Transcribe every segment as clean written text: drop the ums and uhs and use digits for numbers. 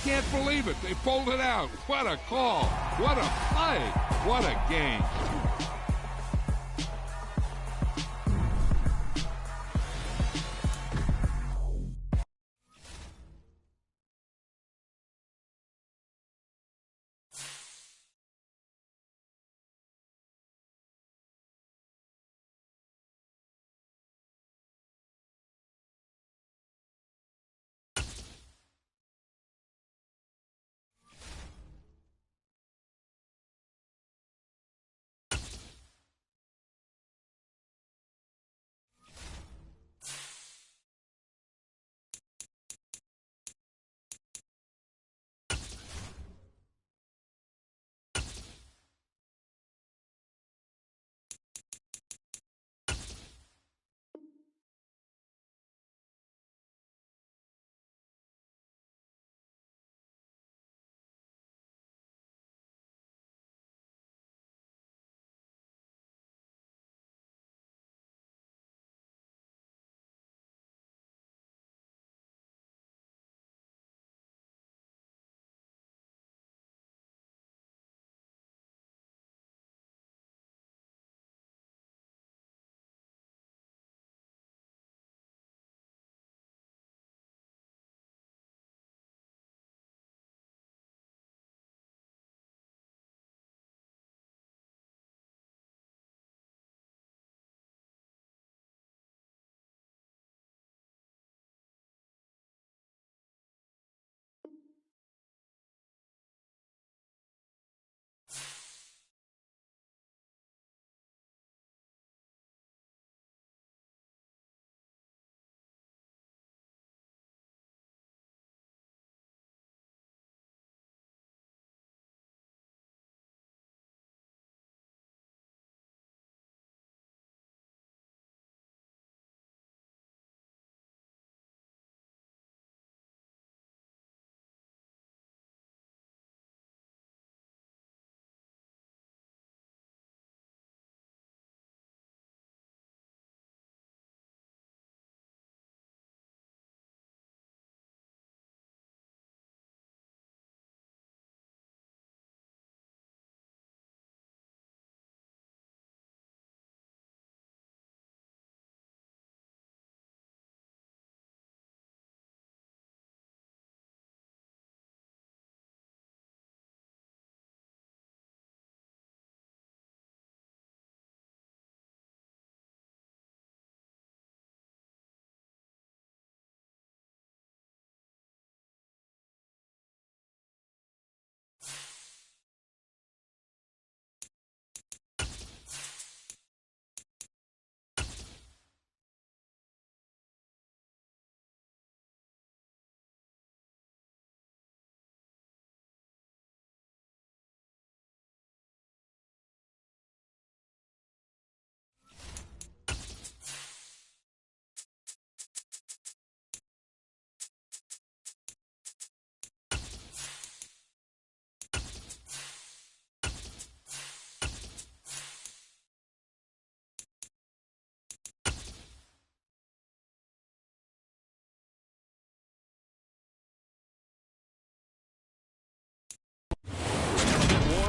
can't believe it. They pulled it out. What a call. What a play. What a game.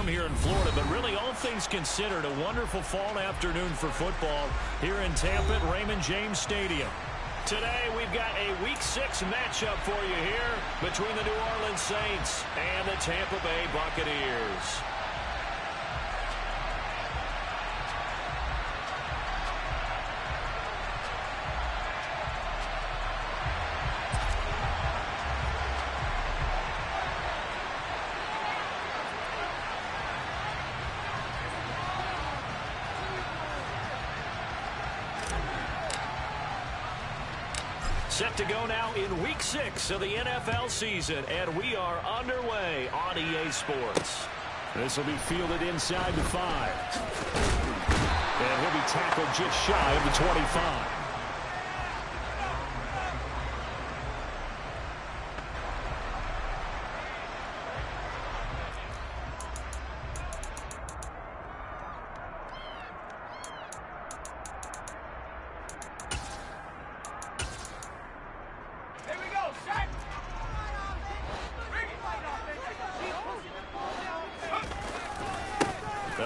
Here in Florida, but really all things considered, a wonderful fall afternoon for football here in Tampa at Raymond James Stadium. Today we've got a Week 6 matchup for you here between the New Orleans Saints and the Tampa Bay Buccaneers. Set to go now in Week 6 of the NFL season, and we are underway on EA Sports. This will be fielded inside the 5. And he'll be tackled just shy of the 25.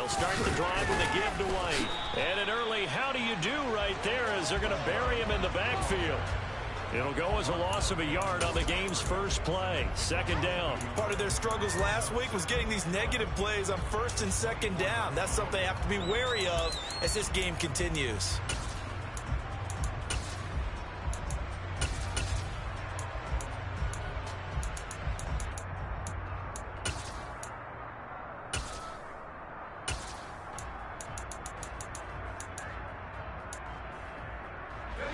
They'll start the drive with a give to White. And an early how do you do right there as they're going to bury him in the backfield. It'll go as a loss of a yard on the game's first play. Second down. Part of their struggles last week was getting these negative plays on first and second down. That's something they have to be wary of as this game continues.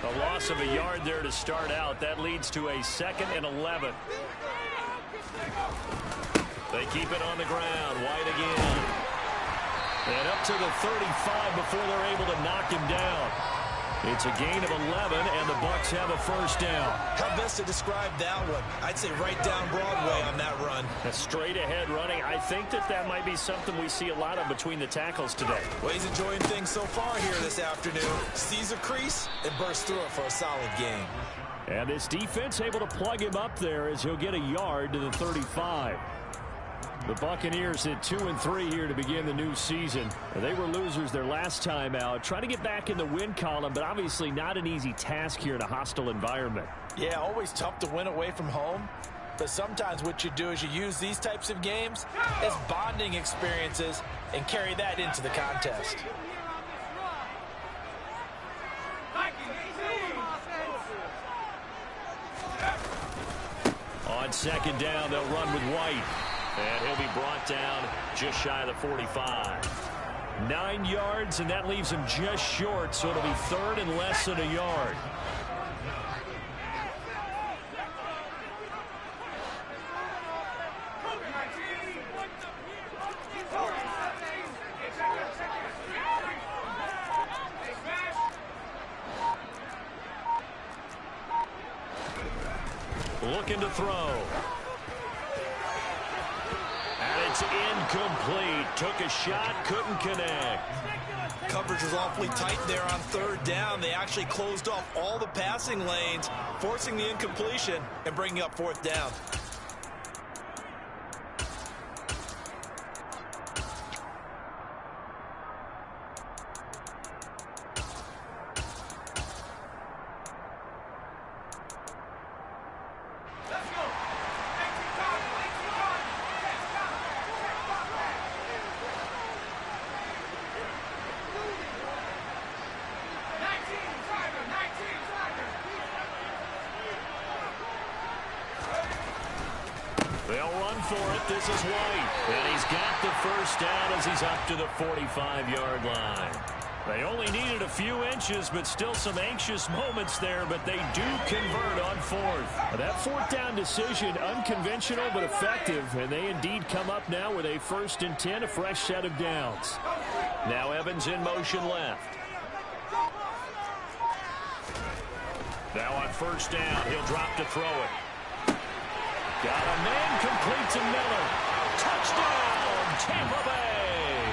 A loss of a yard there to start out. That leads to a 2nd and 11. They keep it on the ground. White again. And up to the 35 before they're able to knock him down. It's a gain of 11, and the Bucs have a first down. How best to describe that one? I'd say right down Broadway on that run. A straight-ahead running. I think that might be something we see a lot of between the tackles today. Well, he's enjoying things so far here this afternoon. Sees a crease and bursts through it for a solid game. And this defense able to plug him up there as he'll get a yard to the 35. The Buccaneers hit 2-3 here to begin the new season. They were losers their last time out. Trying to get back in the win column, but obviously not an easy task here in a hostile environment. Yeah, always tough to win away from home. But sometimes what you do is you use these types of games as bonding experiences and carry that into the contest. On second down, they'll run with White. And he'll be brought down just shy of the 45. 9 yards, and that leaves him just short, so it'll be 3rd and less than a yard. Looking to throw. And it's incomplete. Took a shot, couldn't connect. Coverage was awfully tight there on 3rd down. They actually closed off all the passing lanes, forcing the incompletion and bringing up 4th down. They'll run for it. This is White. And he's got the first down as he's up to the 45-yard line. They only needed a few inches, but still some anxious moments there, but they do convert on 4th. That 4th down decision, unconventional but effective, and they indeed come up now with a 1st and 10, a fresh set of downs. Now Evans in motion left. Now on 1st down, he'll drop to throw it. Got a man complete to Miller. Touchdown, Tampa Bay.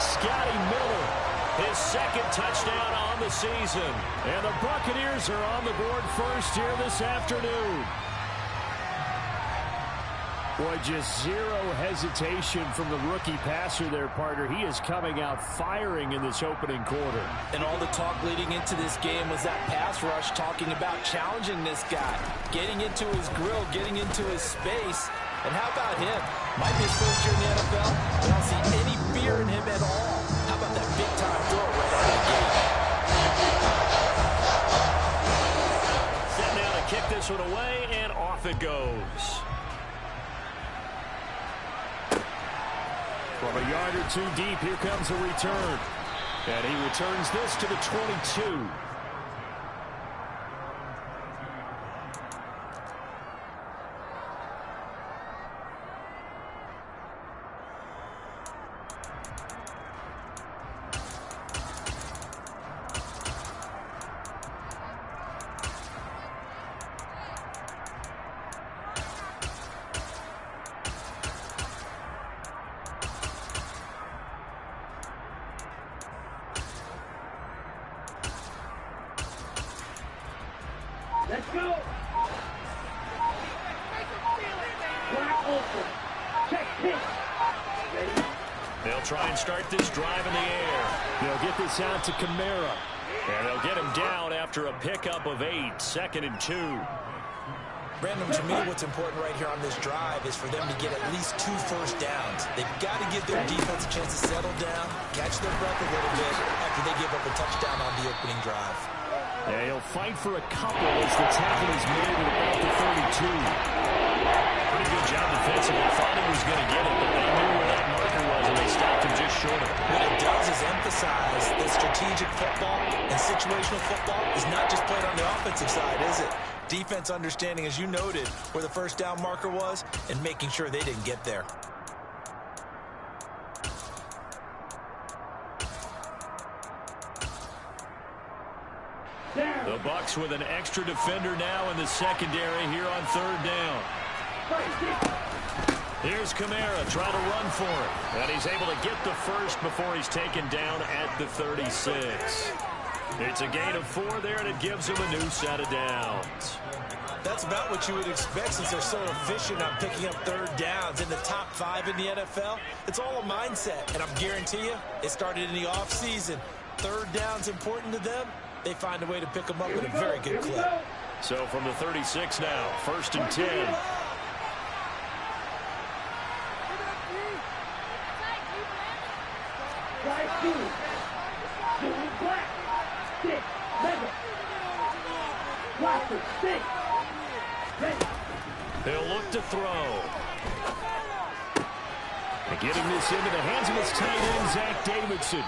Scotty Miller, his 2nd touchdown on the season. And the Buccaneers are on the board first here this afternoon. Boy, just zero hesitation from the rookie passer there, partner. He is coming out firing in this opening quarter. And all the talk leading into this game was that pass rush, talking about challenging this guy, getting into his grill, getting into his space. And how about him? Might be his first year in the NFL. I don't see any fear in him at all. How about that big-time throw right out of the gate? Set now to kick this one away, and off it goes. From a yard or 2 deep, here comes a return. And he returns this to the 22. Let's go. Wide open. Check pitch. Ready? They'll try and start this drive in the air. They'll get this out to Kamara. And they'll get him down after a pickup of 8, 2nd and 2. Brandon, to me, what's important right here on this drive is for them to get at least 2 first downs. They've got to give their defense a chance to settle down, catch their breath a little bit after they give up a touchdown on the opening drive. Yeah, he'll fight for a couple as the tackle is made at about the 32. Pretty good job defensively. Thought he was going to get it, but they knew where that marker was, and they stopped him just short of it. What it does is emphasize that strategic football and situational football is not just played on the offensive side, is it? Defense understanding, as you noted, where the first down marker was and making sure they didn't get there. The Bucs with an extra defender now in the secondary here on 3rd down. Here's Kamara trying to run for it. And he's able to get the first before he's taken down at the 36. It's a gain of 4 there, and it gives him a new set of downs. That's about what you would expect since they're so efficient on picking up 3rd downs in the top 5 in the NFL. It's all a mindset, and I'm guarantee you it started in the offseason. 3rd down's important to them. They find a way to pick them up at a very good clip. So from the 36 now, 1st and 10. He'll look to throw. And getting this into the hands of his tight end, Zach Davidson.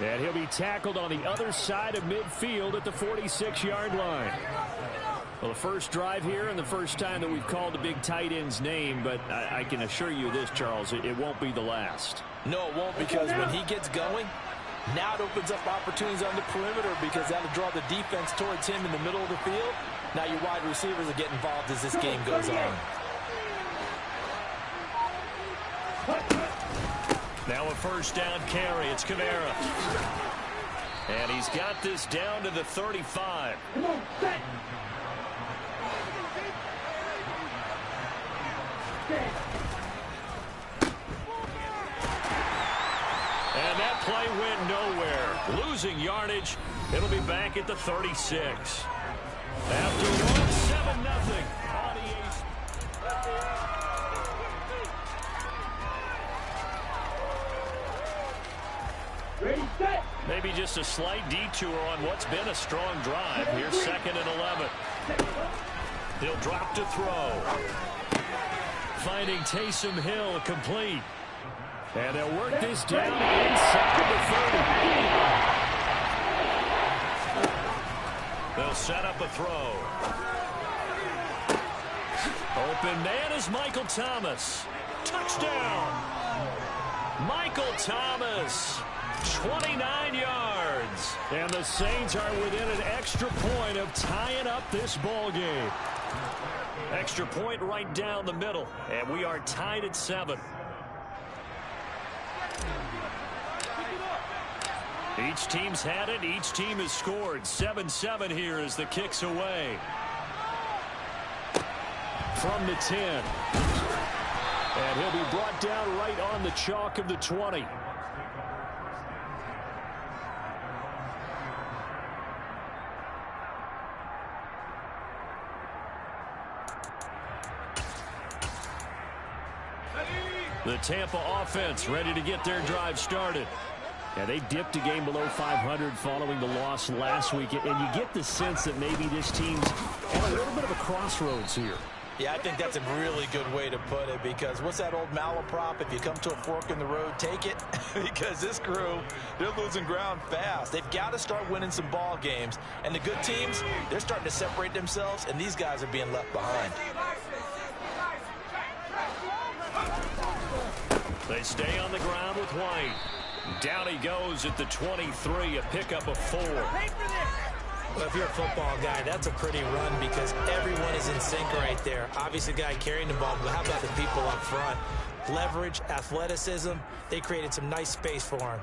And he'll be tackled on the other side of midfield at the 46-yard line. Well, the first drive here and the first time that we've called the big tight end's name, but I can assure you this, Charles, it won't be the last. No, it won't, because when he gets going, now it opens up opportunities on the perimeter because that'll draw the defense towards him in the middle of the field. Now your wide receivers will get involved as this game goes on. Now a first down carry. It's Kamara. And he's got this down to the 35. And that play went nowhere. Losing yardage. It'll be back at the 36. After one, 7-0. Maybe just a slight detour on what's been a strong drive. Here's 2nd and 11. He'll drop to throw. Finding Taysom Hill complete. And they'll work this down inside the 30. They'll set up a throw. Open man is Michael Thomas. Touchdown. Michael Thomas. 29 yards. And the Saints are within an extra point of tying up this ball game. Extra point right down the middle. And we are tied at 7. Each team's had it. Each team has scored. 7-7 here as the kick's away. From the 10. And he'll be brought down right on the chalk of the 20. The Tampa offense ready to get their drive started. Yeah, they dipped a game below 500 following the loss last week, and you get the sense that maybe this team's at a little bit of a crossroads here. Yeah, I think that's a really good way to put it, because what's that old malaprop? If you come to a fork in the road, take it. Because this crew, they're losing ground fast. They've got to start winning some ball games. And the good teams, they're starting to separate themselves, and these guys are being left behind. They stay on the ground with White. Down he goes at the 23, a pickup of 4. Well, if you're a football guy, that's a pretty run because everyone is in sync right there. Obviously, the guy carrying the ball, but how about the people up front? Leverage, athleticism, they created some nice space for him.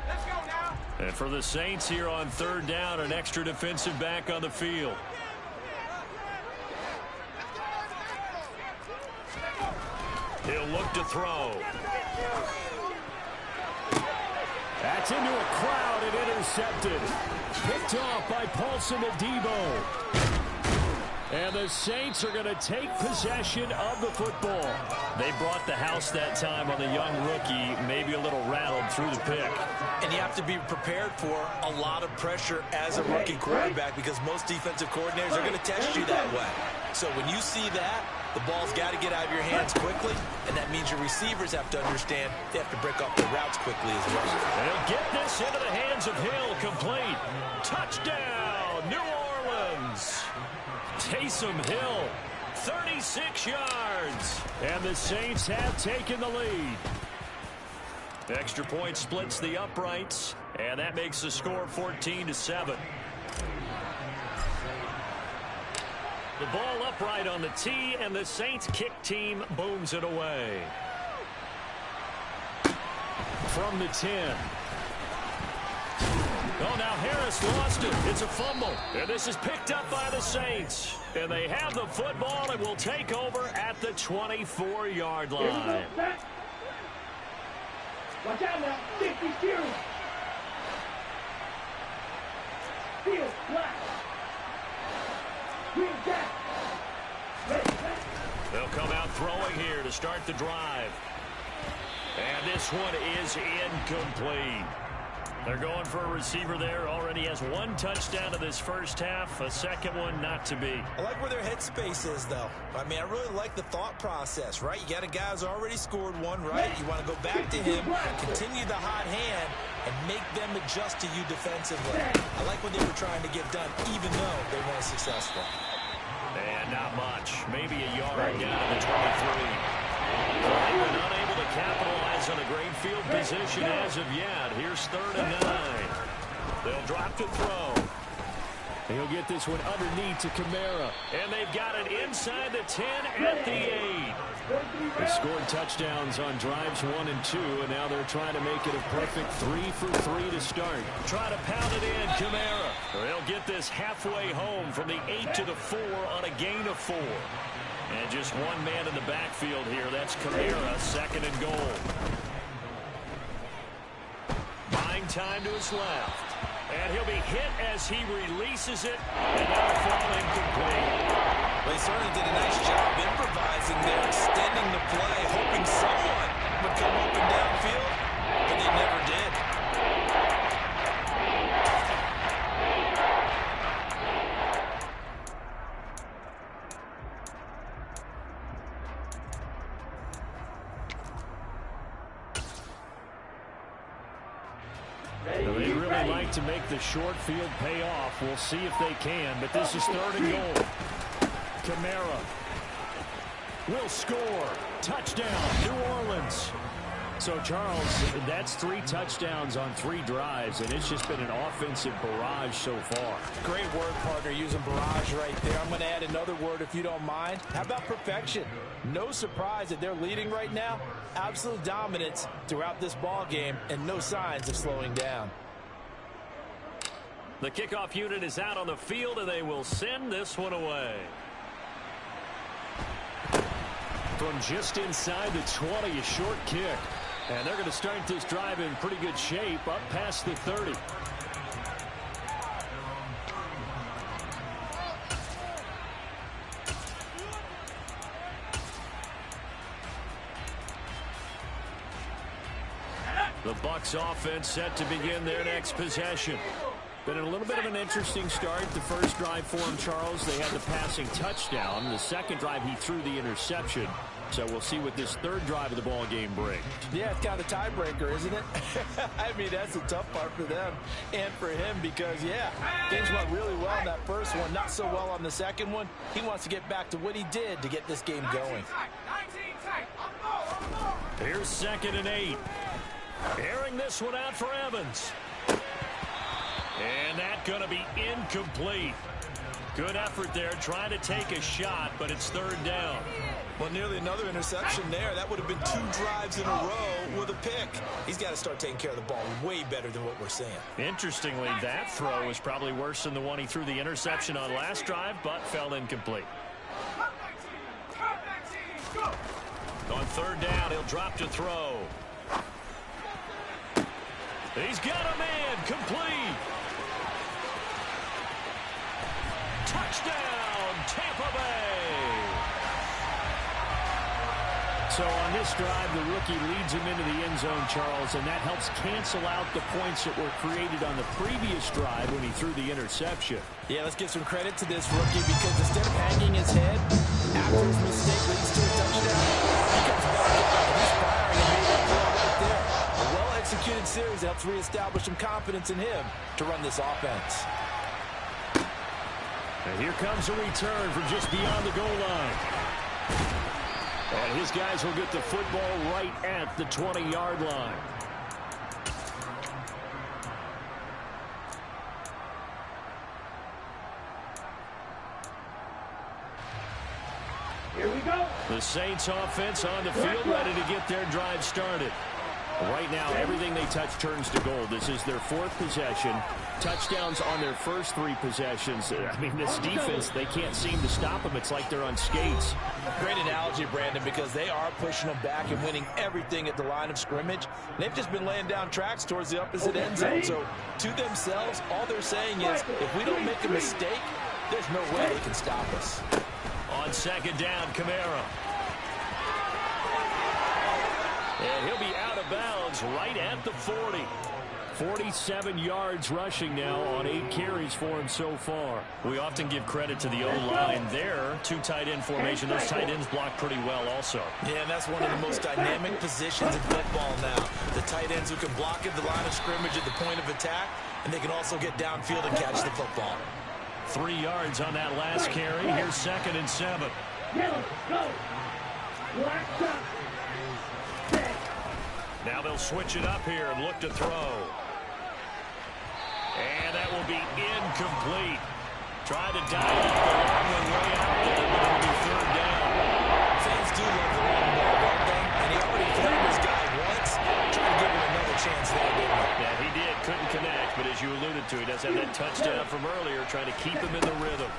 Let's go now. And for the Saints here on 3rd down, an extra defensive back on the field. He'll look to throw. That's into a crowd and intercepted. Picked off by Paulson Adebo. And the Saints are going to take possession of the football. They brought the house that time on the young rookie, maybe a little rattled through the pick. And you have to be prepared for a lot of pressure as a rookie quarterback because most defensive coordinators are going to test you that way. So when you see that, the ball's got to get out of your hands quickly, and that means your receivers have to understand they have to break off their routes quickly as well. They'll get this into the hands of Hill, complete. Touchdown, New Orleans. Taysom Hill, 36 yards. And the Saints have taken the lead. Extra point splits the uprights, and that makes the score 14-7. The ball upright on the tee, and the Saints kick team booms it away. From the 10. Oh, now Harris lost it. It's a fumble. And this is picked up by the Saints. And they have the football and will take over at the 24-yard line. Watch out now. 50 series. Field, black. Green jack. They'll come out throwing here to start the drive. And this one is incomplete. They're going for a receiver there. Already has one touchdown in this first half. A second one not to be. I like where their headspace is, though. I mean, I really like the thought process, right? You got a guy who's already scored one, right? You want to go back to him, continue the hot hand, and make them adjust to you defensively. I like what they were trying to get done, even though they weren't successful. And not much. Maybe a yard down to the 23. They've been unable to capitalize on a great field position as of yet. Here's 3rd and 9. They'll drop to throw. He'll get this one underneath to Kamara. And they've got it inside the 10 at the 8. They scored touchdowns on drives 1 and 2, and now they're trying to make it a perfect 3 for 3 to start. Try to pound it in, Kamara. They'll get this halfway home from the 8 to the 4 on a gain of 4. And just one man in the backfield here. That's Kamara, 2nd and goal. Buying time to his left. And he'll be hit as he releases it. And that'll fall incomplete. Well, he certainly did a nice job improvising there, extending the play, hoping someone would come open downfield, but they never did. They really like to make the short field pay off. We'll see if they can, but this is 3rd and goal. Kamara will score. Touchdown, New Orleans. So, Charles, that's 3 touchdowns on 3 drives, and it's just been an offensive barrage so far. Great word, partner, using barrage right there. I'm going to add another word if you don't mind. How about perfection? No surprise that they're leading right now. Absolute dominance throughout this ball game, and no signs of slowing down. The kickoff unit is out on the field, and they will send this one away. From just inside the 20, a short kick. And they're going to start this drive in pretty good shape, up past the 30. The Bucs offense set to begin their next possession. Been a little bit of an interesting start. The first drive for him, Charles, they had the passing touchdown. The second drive, he threw the interception. So we'll see what this third drive of the ball game brings. Yeah, it's kind of a tiebreaker, isn't it? I mean, that's the tough part for them and for him because, yeah, things went really well in that first one, not so well on the second one. He wants to get back to what he did to get this game going. Here's 2nd and 8. Airing this one out for Evans. And that's going to be incomplete. Good effort there trying to take a shot, but it's 3rd down. Well, nearly another interception there. That would have been 2 drives in a row with a pick. He's got to start taking care of the ball way better than what we're seeing. Interestingly, that throw was probably worse than the one he threw the interception on last drive, but fell incomplete. On third down, he'll drop to throw. He's got a man, complete. Touchdown, Tampa Bay. So on this drive, the rookie leads him into the end zone, Charles, and that helps cancel out the points that were created on the previous drive when he threw the interception. Yeah, let's give some credit to this rookie because instead of hanging his head after his mistake leads to a touchdown, he comes back out and he's firing and made that play right there. A well-executed series helps reestablish some confidence in him to run this offense. And here comes a return from just beyond the goal line. And his guys will get the football right at the 20-yard line. Here we go. The Saints offense on the field, ready to get their drive started. Right now, everything they touch turns to gold. This is their fourth possession. Touchdowns on their first three possessions. I mean, this defense, they can't seem to stop them. It's like they're on skates. Great analogy, Brandon, because they are pushing them back and winning everything at the line of scrimmage. They've just been laying down tracks towards the opposite end zone. So, to themselves, all they're saying is, if we don't make a mistake, there's no way they can stop us. On second down, Kamara. And he'll be out of bounds right at the 40. 47 yards rushing now on 8 carries for him so far. We often give credit to the O-line there. 2 tight end formation. Those tight ends block pretty well also. Yeah, and that's one of the most dynamic positions in football now. The tight ends who can block at the line of scrimmage at the point of attack, and they can also get downfield and catch the football. 3 yards on that last carry. Here's 2nd and 7. Yellow, go. Black shot. Now they'll switch it up here and look to throw. And that will be incomplete. Trying to dive up the long one way out there, but it'll be third down. Fans do love the long ball, don't they? And he already played this guy once. Trying to give him another chance there, didn't he? Yeah, he did. Couldn't connect, but as you alluded to, he does have that touchdown from earlier, trying to keep him in the rhythm.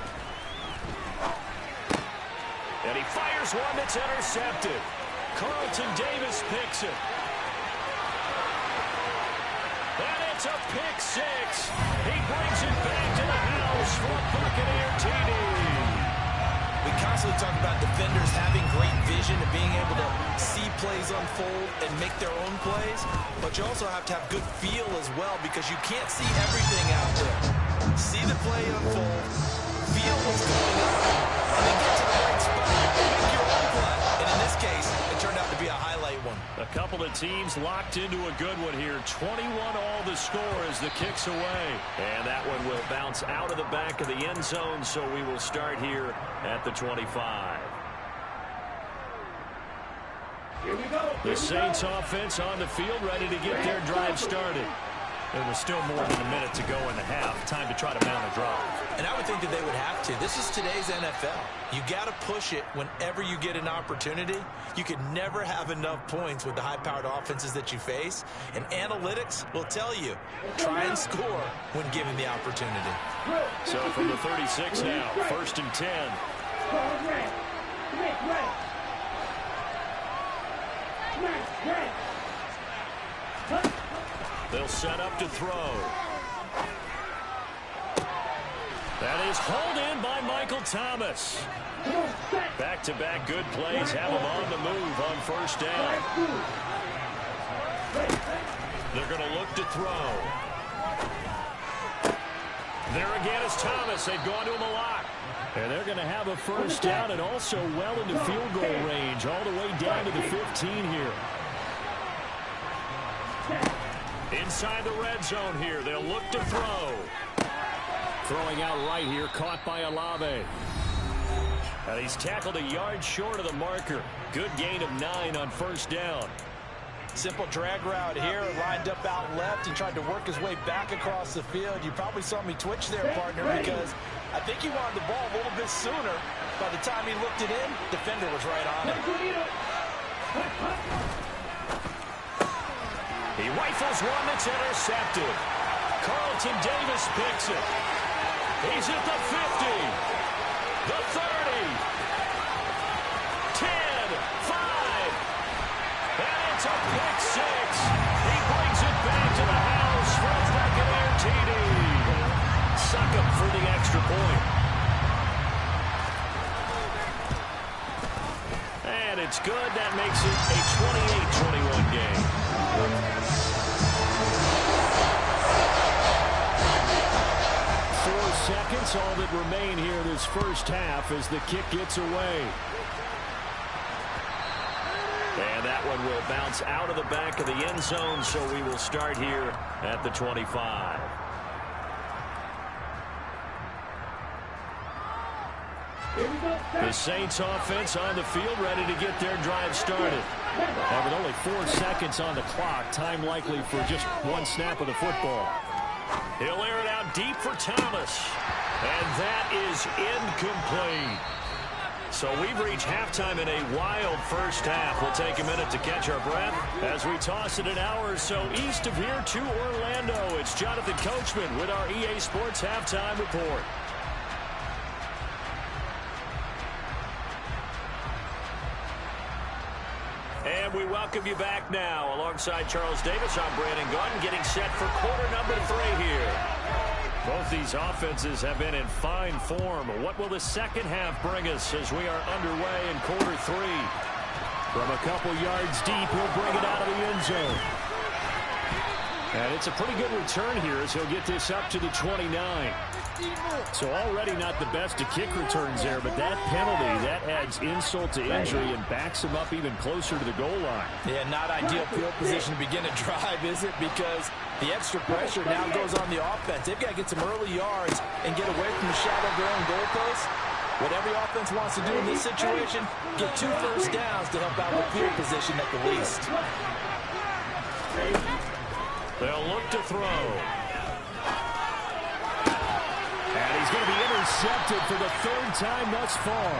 And he fires one that's intercepted. Carlton Davis picks it. And it's a pick six. He brings it back to the house for a Buccaneer TD. We constantly talk about defenders having great vision and being able to see plays unfold and make their own plays, but you also have to have good feel as well because you can't see everything out there. See the play unfold, feel what's going on, and then get to the right spot and make your own play. And in this case, it turned out to be a highlight one. A couple of teams locked into a good one here. 21 all the score as the kick's away. And that one will bounce out of the back of the end zone, so we will start here at the 25. Here we go. The Saints offense on the field ready to get their drive started. There was still more than a minute to go in the half. Time to try to mount a drive. And I would think that they would have to. This is today's NFL. You got to push it whenever you get an opportunity. You could never have enough points with the high-powered offenses that you face. And analytics will tell you, try and score when given the opportunity. So from the 36 now, 1st and 10. Ball red. Nick red. Smash red. They'll set up to throw. That is hauled in by Michael Thomas. Back-to-back good plays have him on the move on 1st down. They're going to look to throw. There again is Thomas. They've gone to him a lot. And they're going to have a 1st down and also well into field goal range all the way down to the 15 here. Inside the red zone here. They'll look to throw. Throwing out right here, caught by Olave. And he's tackled a yard short of the marker. Good gain of 9 on 1st down. Simple drag route here, lined up out left and tried to work his way back across the field. You probably saw me twitch there, partner, because I think he wanted the ball a little bit sooner. By the time he looked it in, defender was right on it. He rifles one that's intercepted. Carlton Davis picks it. He's at the 50, the 30, 10, 5, It's a pick six. He brings it back to the house for a back-and-air TD. Suck him for the extra point. And it's good. That makes it a 28-21 game. 4 seconds, all that remain here this first half as the kick gets away. And that one will bounce out of the back of the end zone, so we will start here at the 25. The Saints offense on the field, ready to get their drive started. And with only 4 seconds on the clock, time likely for just one snap of the football. He'll air it out deep for Thomas. And that is incomplete. So we've reached halftime in a wild first half. We'll take a minute to catch our breath as we toss it an hour or so east of here to Orlando. It's Jonathan Coachman with our EA Sports Halftime Report. And we welcome you back now. Alongside Charles Davis, I'm Brandon Gunn, getting set for quarter number 3 here. Both these offenses have been in fine form. What will the second half bring us as we are underway in quarter 3? From a couple yards deep, he'll bring it out of the end zone. And it's a pretty good return here as he'll get this up to the 29. So already not the best of kick returns there, but that penalty, that adds insult to injury and backs him up even closer to the goal line. Yeah, not ideal field position to begin a drive, is it? Because the extra pressure now goes on the offense. They've got to get some early yards and get away from the shadow of their own goalposts. What every offense wants to do in this situation, get 2 first downs to help out with field position at the least. They'll look to throw. And he's going to be intercepted for the 3rd time thus far.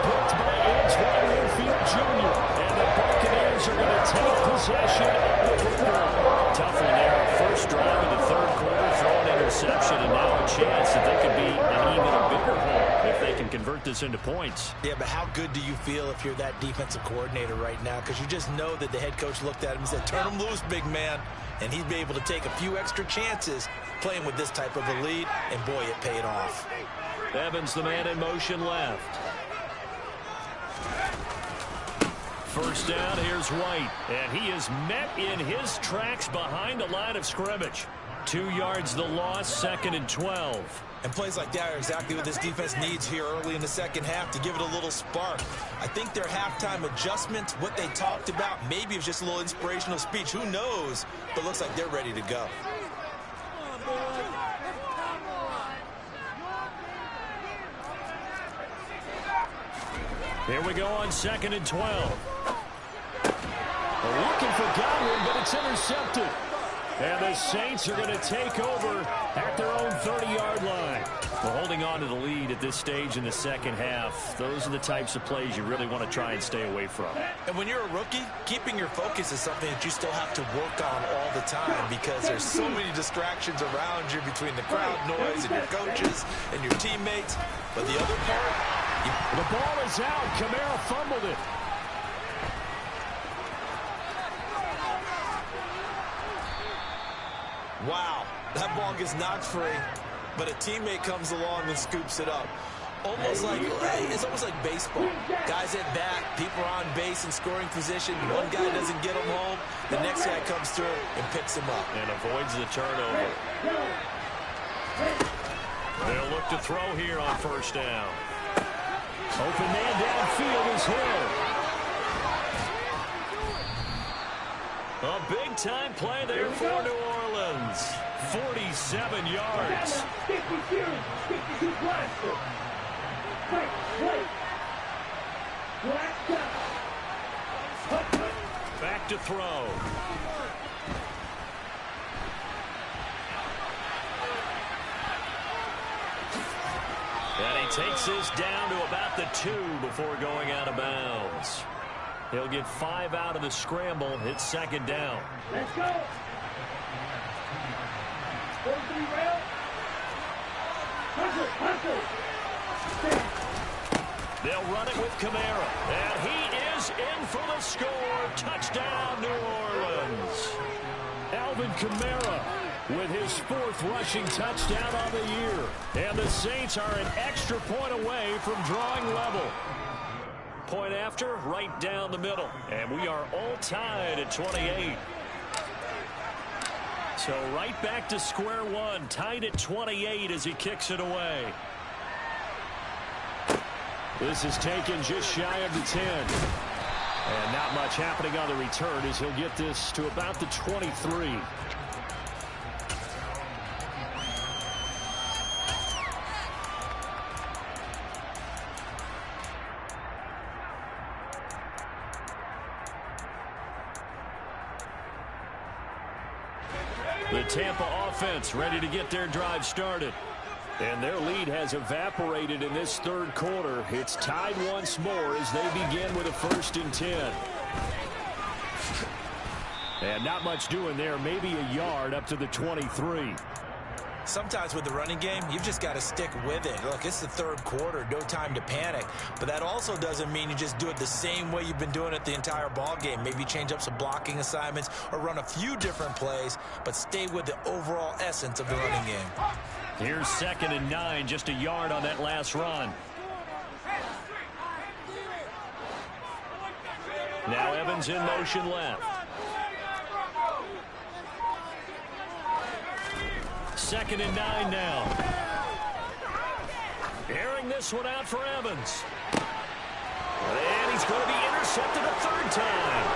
Picked by Antoine Winfield Jr. And the Buccaneers are going to take possession of the football. Tough one there. First drive of the 3rd quarter, throw an interception, and now a chance that they could be an even bigger hole if they can convert this into points. Yeah, but how good do you feel if you're that defensive coordinator right now? Because you just know that the head coach looked at him and said, turn him loose, big man. And he'd be able to take a few extra chances playing with this type of a lead, and boy, it paid off. Evans, the man in motion left. First down, here's White. And he is met in his tracks behind the line of scrimmage. 2 yards the loss, 2nd and 12. And plays like that are exactly what this defense needs here early in the second half to give it a little spark. I think their halftime adjustment, what they talked about, maybe it was just a little inspirational speech. Who knows? But looks like they're ready to go. Here we go on 2nd and 12. Looking for Godwin, but it's intercepted. And the Saints are going to take over at their own 30-yard line. Well, holding on to the lead at this stage in the second half, those are the types of plays you really want to try and stay away from. And when you're a rookie, keeping your focus is something that you still have to work on all the time because there's so many distractions around you between the crowd noise and your coaches and your teammates. But the other part, the ball is out. Kamara fumbled it. wow, that ball gets knocked free, but a teammate comes along and scoops it up. It's almost like baseball. Guys at bat, people are on base in scoring position. One guy doesn't get him home. The next guy comes through and picks him up. And avoids the turnover. They'll look to throw here on first down. Open man downfield is Hill. A big-time play there for New Orleans. 47 yards. Back to throw. And he takes this down to about the 2 before going out of bounds. He'll get 5 out of the scramble. It's second down. Let's go. They'll run it with Kamara. And he is is in for the score. Touchdown, New Orleans. Alvin Kamara with his 4th rushing touchdown on the year. And the Saints are an extra point away from drawing level. Point after, right down the middle. And we are all tied at 28. So right back to square one, tied at 28 as he kicks it away. This is taken just shy of the 10. And not much happening on the return as he'll get this to about the 23. The Tampa offense ready to get their drive started. And their lead has evaporated in this 3rd quarter. It's tied once more as they begin with a 1st and 10. And not much doing there. Maybe a yard up to the 23. Sometimes with the running game, you've just got to stick with it. Look, it's the 3rd quarter, no time to panic. But that also doesn't mean you just do it the same way you've been doing it the entire ball game. Maybe change up some blocking assignments or run a few different plays, but stay with the overall essence of the running game. Here's 2nd and 9, just a yard on that last run. Now Evans in motion left. 2nd and 9 now. Airing this one out for Evans. And he's going to be intercepted a 3rd time.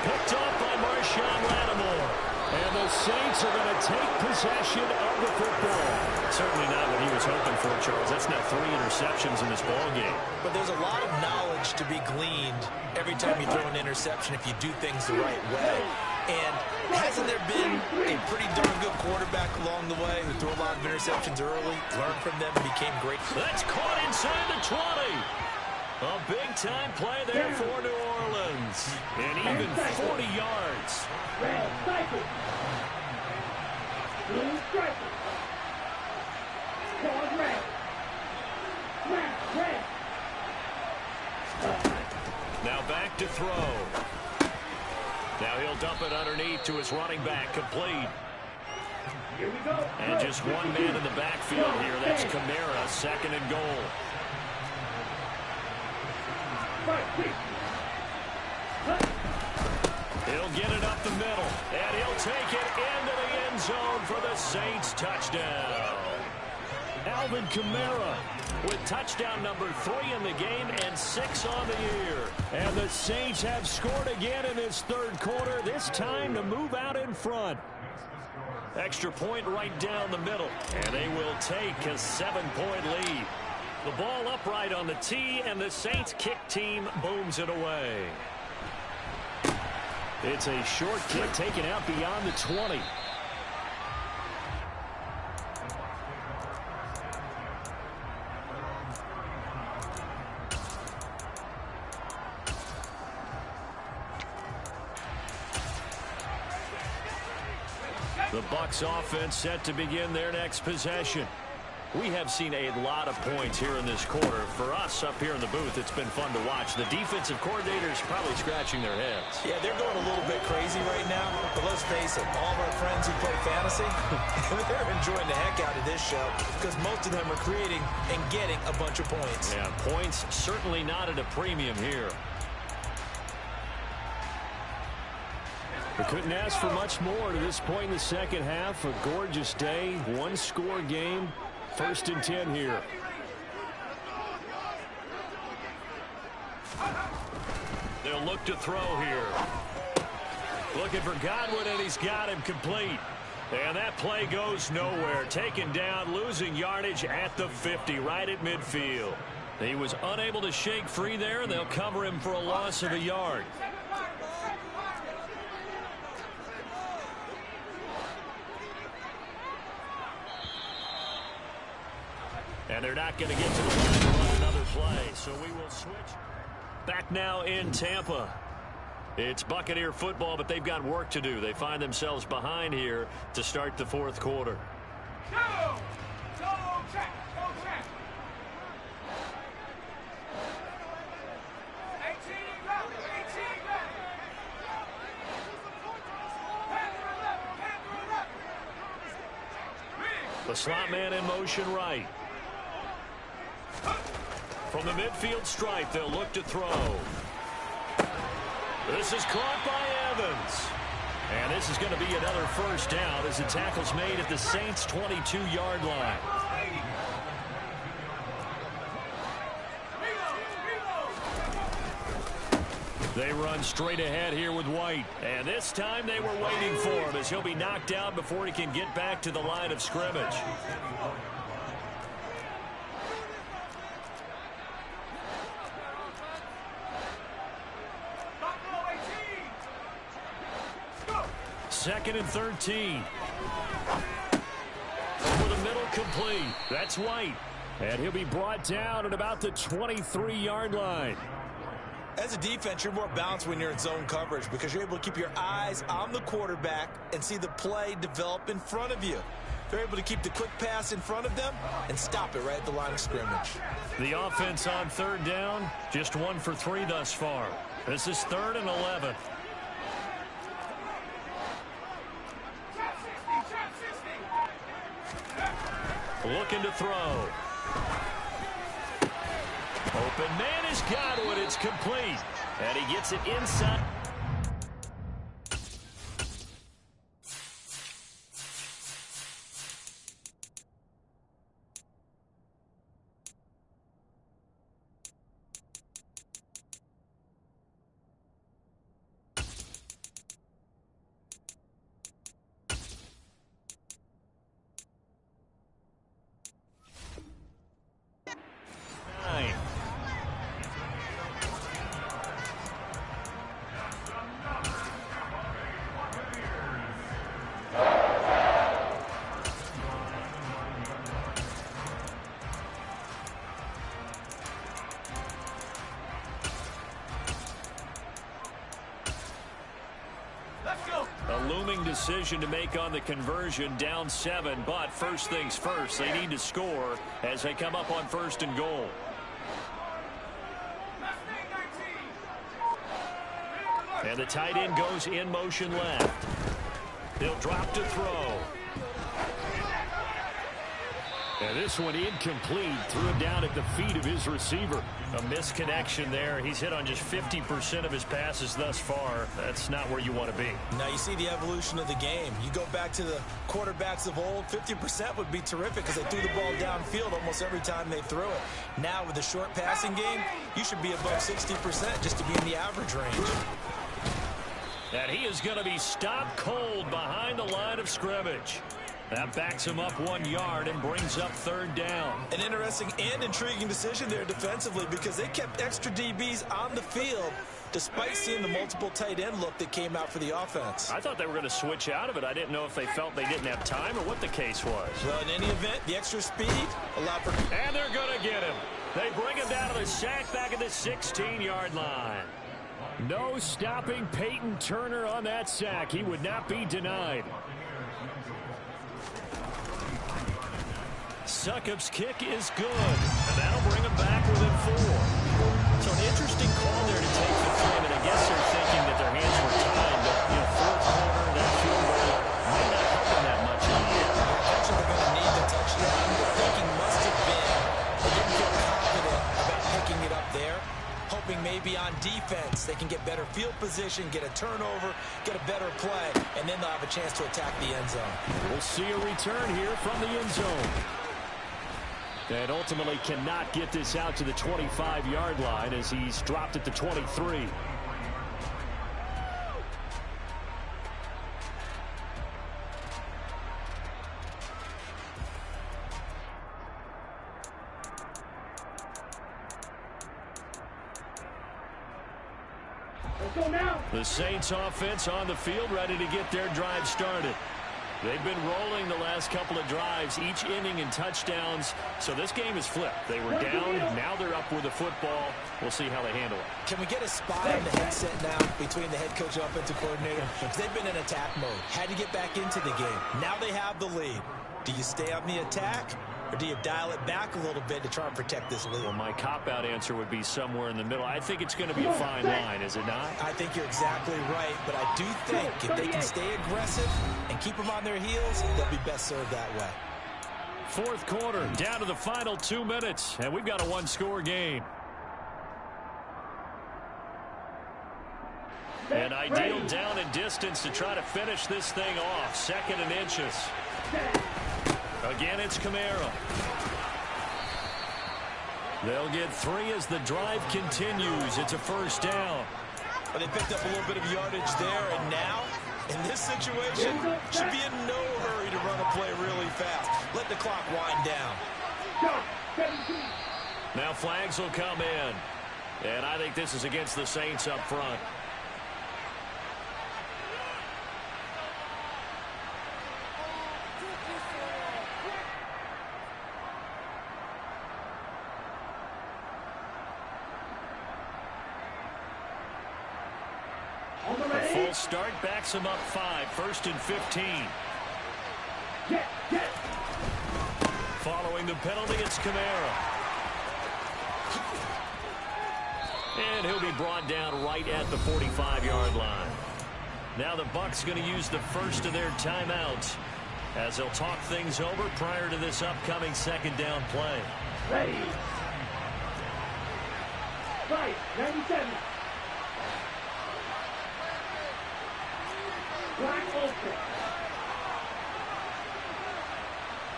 Picked off by Marshawn Lattimore. And the Saints are going to take possession of the football. Certainly not what he was hoping for, Charles. That's now 3 interceptions in this ball game. But there's a lot of knowledge to be gleaned every time you throw an interception if you do things the right way. And hasn't there been a pretty darn good quarterback along the way who threw a lot of interceptions early, learned from them, and became great? That's caught inside the 20. A big-time play there for New Orleans. And even 40 yards. Red cycle. Blue striker. Card red. Red. Now back to throw. Now he'll dump it underneath to his running back. Complete. Here we go. And just one man in the backfield here. That's Kamara, 2nd and goal. He'll get it up the middle, and he'll take it into the end zone for the Saints touchdown. Alvin Kamara With touchdown number 3 in the game and 6 on the year. And the Saints have scored again in this 3rd quarter, this time to move out in front. Extra point right down the middle, and they will take a 7-point lead. The ball upright on the tee, and the Saints kick team booms it away. It's a short kick taken out beyond the 20. The Bucs offense set to begin their next possession. We have seen a lot of points here in this quarter. For us up here in the booth, it's been fun to watch. The defensive coordinators probably scratching their heads. Yeah, they're going a little bit crazy right now. But let's face it, all of our friends who play fantasy, they're enjoying the heck out of this show because most of them are creating and getting a bunch of points. Yeah, points certainly not at a premium here. We couldn't ask for much more to this point in the second half. A gorgeous day, one-score game. 1st and 10 here. They'll look to throw here. Looking for Godwin, and he's got him complete. And that play goes nowhere. Taken down, losing yardage at the 50, right at midfield. He was unable to shake free there, and they'll cover him for a loss of a yard. And they're not going to get to the line to run another play, so we will switch. Back now in Tampa. It's Buccaneer football, but they've got work to do. They find themselves behind here to start the 4th quarter. Go! Go check! Go check! 18, The slot man in motion right. From the midfield stripe, they'll look to throw. This is caught by Evans. And this is going to be another first down as the tackle's made at the Saints' 22-yard line. They run straight ahead here with White. And this time they were waiting for him as he'll be knocked down before he can get back to the line of scrimmage. Second and 13. Over the middle, complete. That's White. And he'll be brought down at about the 23-yard line. As a defense, you're more balanced when you're in zone coverage because you're able to keep your eyes on the quarterback and see the play develop in front of you. They're able to keep the quick pass in front of them and stop it right at the line of scrimmage. The offense on third down, just 1 for 3 thus far. This is 3rd and 11. Looking to throw. Open man has got it. It's complete. And he gets it inside. Decision to make on the conversion, down 7, but first things first, they need to score as they come up on 1st and goal. And the tight end goes in motion left. He'll drop to throw. And this one incomplete, threw it down at the feet of his receiver. A misconnection there. He's hit on just 50% of his passes thus far. That's not where you want to be. Now you see the evolution of the game. You go back to the quarterbacks of old, 50% would be terrific because they threw the ball downfield almost every time they threw it. Now with the short passing game, you should be above 60% just to be in the average range. And he is going to be stopped cold behind the line of scrimmage. That backs him up 1 yard and brings up 3rd down. An interesting and intriguing decision there defensively because they kept extra DBs on the field despite seeing the multiple tight end look that came out for the offense. I thought they were going to switch out of it. I didn't know if they felt they didn't have time or what the case was. Well, in any event, the extra speed allowed for... And they're going to get him. They bring him down to the sack back at the 16-yard line. No stopping Peyton Turner on that sack. He would not be denied. Succop's kick is good, and that'll bring him back within 4. So an interesting call there to take the 3, and I guess they're thinking that their hands were tied, but in 4th quarter, that field goal might not help them that much in the end. Eventually they're going to need the touchdown. The thinking must have been they didn't feel confident about picking it up there, hoping maybe on defense they can get better field position, get a turnover, get a better play, and then they'll have a chance to attack the end zone. We'll see a return here from the end zone. And ultimately cannot get this out to the 25-yard line as he's dropped at the 23. The Saints offense on the field ready to get their drive started. They've been rolling the last couple of drives, each inning in touchdowns. So this game is flipped. They were down. Now they're up with the football. We'll see how they handle it. Can we get a spy on the headset now between the head coach and offensive coordinator? They've been in attack mode. Had to get back into the game. Now they have the lead. Do you stay on the attack? Or do you dial it back a little bit to try and protect this lead? Well, my cop-out answer would be somewhere in the middle. I think it's going to be a fine line, is it not? I think you're exactly right, but I do think if they can stay aggressive and keep them on their heels, they'll be best served that way. Fourth quarter, down to the final 2 minutes, and we've got a one-score game. An ideal down and distance to try to finish this thing off. 2nd and inches. Again, it's Kamara. They'll get 3 as the drive continues. It's a first down. Well, they picked up a little bit of yardage there, and now, in this situation, should be in no hurry to run a play really fast. Let the clock wind down. Now flags will come in. And I think this is against the Saints up front. A full start backs him up 5. 1st and 15. Following the penalty, it's Kamara. And he'll be brought down right at the 45-yard line. Now the Bucs going to use the first of their timeouts as they'll talk things over prior to this upcoming 2nd down play. Ready. Right, 97. Black open.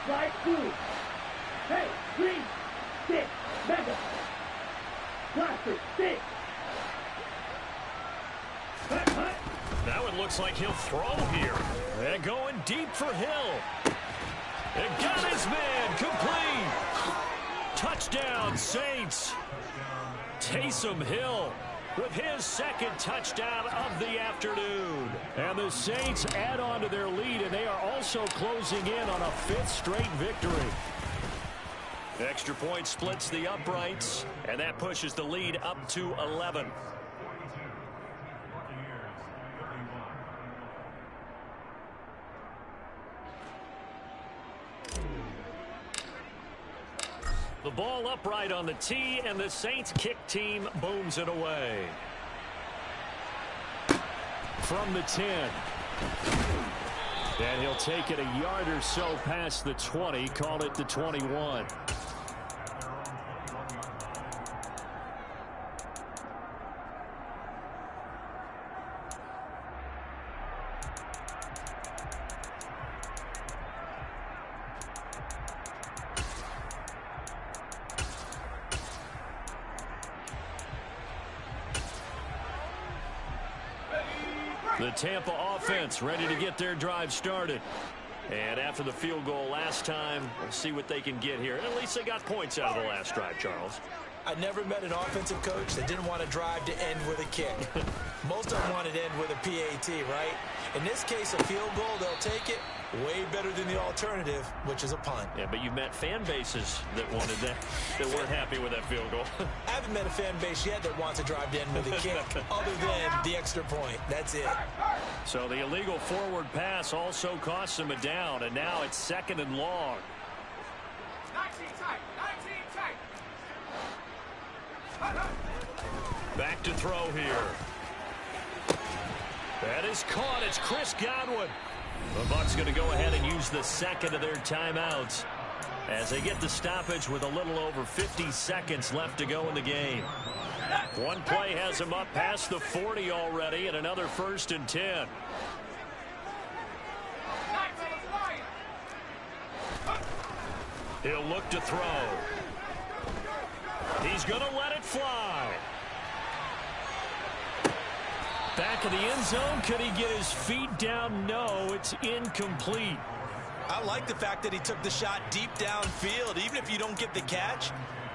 Right 2. Hey, green. 6. Mega. Blaster. 6. Now it looks like he'll throw here. And going deep for Hill. And got his man complete. Touchdown, Saints. Taysom Hill with his 2nd touchdown of the afternoon. And the Saints add on to their lead, and they are also closing in on a 5th straight victory. Extra point splits the uprights, and that pushes the lead up to 11. The ball upright on the tee, and the Saints kick team booms it away. From the 10. And he'll take it a yard or so past the 20, call it the 21. The Tampa offense ready to get their drive started. And after the field goal last time, we'll see what they can get here. At least they got points out of the last drive, Charles. I never met an offensive coach that didn't want to drive to end with a kick. Most of them wanted to end with a PAT, right? In this case, a field goal, they'll take it. Way better than the alternative, which is a punt. Yeah, but you've met fan bases that wanted that weren't happy with that field goal. I haven't met a fan base yet that wants to drive to end with a kick, other than the extra point. That's it. So the illegal forward pass also costs him a down, and now it's 2nd and long. 19 tight. 19 tight. Back to throw here. That is caught. It's Chris Godwin. The Bucs going to go ahead and use the 2nd of their timeouts as they get the stoppage with a little over 50 seconds left to go in the game. One play has him up past the 40 already, and another 1st and 10. He'll look to throw. He's going to let it fly. Back of the end zone. Could he get his feet down? No, it's incomplete. I like the fact that he took the shot deep downfield. Even if you don't get the catch,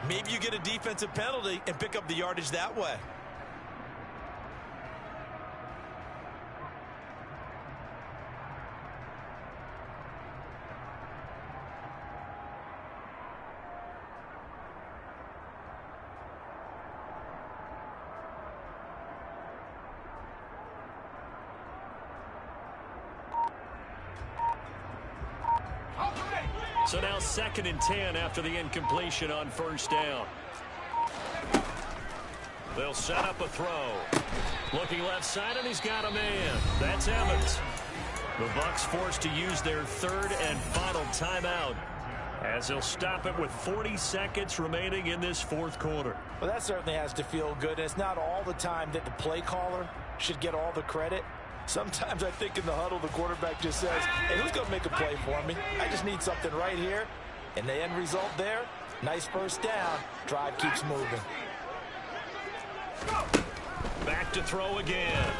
maybe you get a defensive penalty and pick up the yardage that way. So now 2nd and 10 after the incompletion on 1st down. They'll set up a throw. Looking left side, and he's got a man. That's Evans. The Bucs forced to use their 3rd and final timeout As he'll stop it with 40 seconds remaining in this fourth quarter. Well, that certainly has to feel good. It's not all the time that the play caller should get all the credit. Sometimes I think in the huddle, the quarterback just says, hey, who's going to make a play for me? I just need something right here. And the end result there, nice first down. Drive keeps moving. Back to throw again.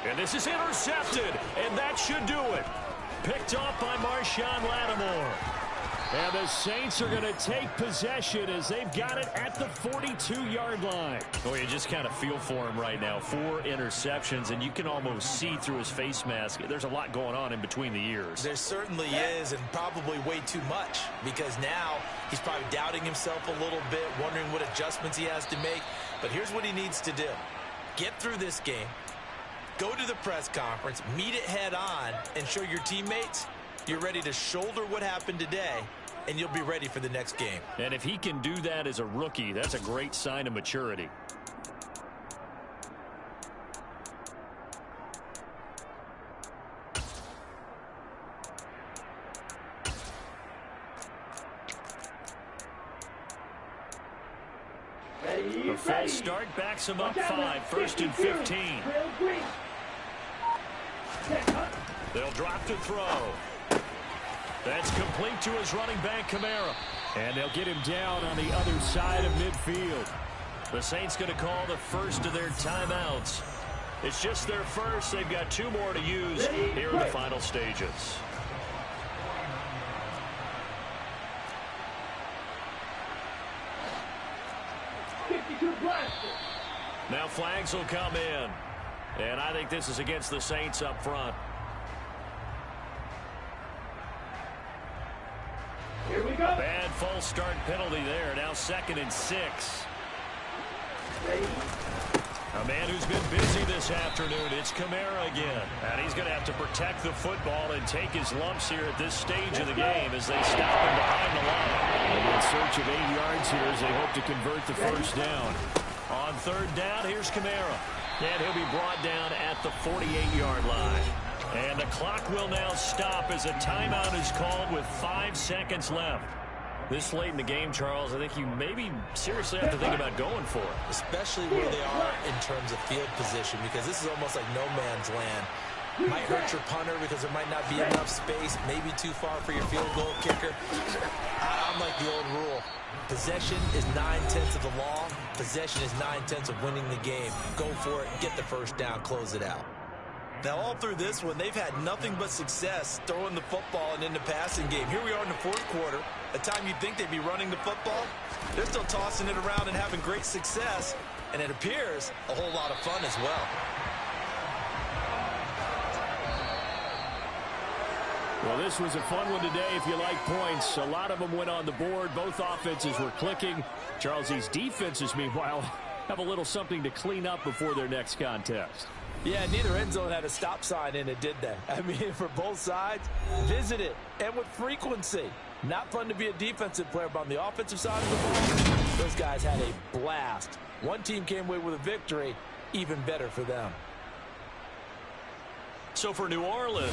And this is intercepted, and that should do it. Picked off by Marshawn Lattimore. And the Saints are going to take possession as they've got it at the 42-yard line. Oh, you just kind of feel for him right now. 4 interceptions, and you can almost see through his face mask. There's a lot going on in between the ears. There certainly is, and probably way too much, because now he's probably doubting himself a little bit, wondering what adjustments he has to make. But here's what he needs to do. Get through this game. Go to the press conference, meet it head on, and show your teammates you're ready to shoulder what happened today, and you'll be ready for the next game. And if he can do that as a rookie, that's a great sign of maturity. The false start backs him up 5, 1st and 15. They'll drop to throw. That's complete to his running back, Kamara. And they'll get him down on the other side of midfield. The Saints going to call the first of their timeouts. It's just their first. They've got 2 more to use here in the final stages. Now flags will come in. And I think this is against the Saints up front. Here we go. Bad false start penalty there. Now 2nd and 6. A man who's been busy this afternoon. It's Kamara again. And he's going to have to protect the football and take his lumps here at this stage of the game as they stop him behind the line. And in search of 8 yards here as they hope to convert the first down. On 3rd down, here's Kamara. And he'll be brought down at the 48-yard line. And the clock will now stop as a timeout is called with 5 seconds left. This late in the game, Charles, I think you maybe seriously have to think about going for it. Especially where they are in terms of field position, because this is almost like no man's land. Might hurt your punter because there might not be enough space, maybe too far for your field goal kicker. I'm like the old rule. Possession is 9/10 of the law. Possession is 9/10 of winning the game. Go for it, get the first down, close it out. Now, all through this one, they've had nothing but success throwing the football and in the passing game. Here we are in the 4th quarter. A time you'd think they'd be running the football. They're still tossing it around and having great success. And it appears a whole lot of fun as well. Well, this was a fun one today if you like points. A lot of them went on the board. Both offenses were clicking. Charles, these defenses, meanwhile, have a little something to clean up before their next contest. Yeah, neither end zone had a stop sign in it, did they? I mean, for both sides, visit it, and with frequency. Not fun to be a defensive player, but on the offensive side of the ball, those guys had a blast. One team came away with a victory, even better for them. So for New Orleans,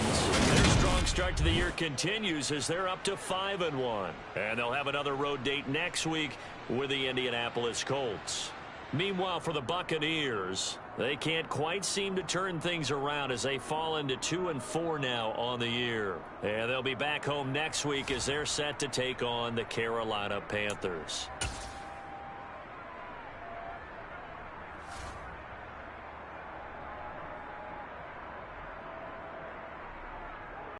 their strong start to the year continues as they're up to 5-1. And they'll have another road date next week with the Indianapolis Colts. Meanwhile, for the Buccaneers, they can't quite seem to turn things around as they fall into 2-4 now on the year. And they'll be back home next week as they're set to take on the Carolina Panthers.